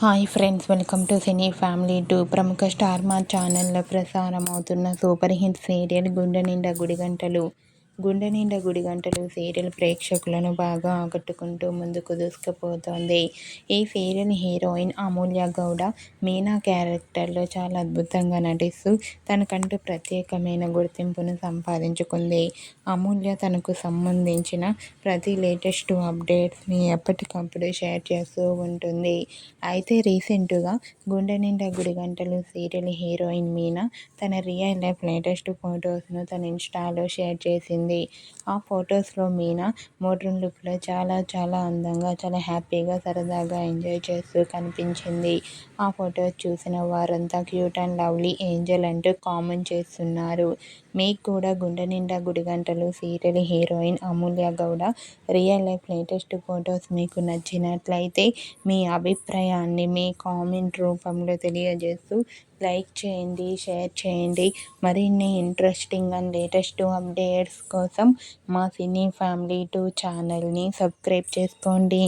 Hi friends, welcome to cine family two. ప్రముఖ star మా ఛానల్లో ప్రసారం అవుతున్న సూపర్ హిట్ సీరియల్ గుండె నిండా గుడిగంటలు సీరియల్ ప్రేక్షకులను బాగా ఆకట్టుకుంటూ ముందుకు దూసుకుపోతోంది. ఈ సీరియల్ హీరోయిన్ అమూల్య గౌడ మీనా క్యారెక్టర్లో చాలా అద్భుతంగా నటిస్తూ తనకంటూ ప్రత్యేకమైన గుర్తింపును సంపాదించుకుంది. అమూల్య తనకు సంబంధించిన ప్రతి లేటెస్ట్ అప్డేట్స్ని ఎప్పటికప్పుడు షేర్ చేస్తూ ఉంటుంది. అయితే రీసెంట్గా గుండె నిండా గుడిగంటలు సీరియల్ హీరోయిన్ మీనా తన రియల్ లైఫ్ లేటెస్ట్ ఫొటోస్ను తన ఇన్స్టాలో షేర్ చేసింది. ఆ ఫొటోస్లో మీనా మోడ్రన్ లుక్లో చాలా అందంగా, చాలా హ్యాపీగా, సరదాగా ఎంజాయ్ చేస్తూ కనిపించింది. ఆ ఫొటోస్ చూసిన వారంతా క్యూట్ అండ్ లవ్లీ ఏంజల్ అంటూ కామెంట్ చేస్తున్నారు. మీకు కూడా గుండె నిండా గుడిగంటలు సీరియల్ హీరోయిన్ అమూల్య Gowda real life latest photos మీకు నచ్చినట్లయితే మీ అభిప్రాయాన్ని మీ కామెంట్ రూపంలో తెలియజేస్తూ లైక్ చేయండి, షేర్ చేయండి. మరిన్ని ఇంట్రెస్టింగ్ అండ్ లేటెస్ట్ అప్డేట్స్ కోసం మా సినీ ఫ్యామిలీ 2 ఛానల్ని సబ్స్క్రైబ్ చేసుకోండి.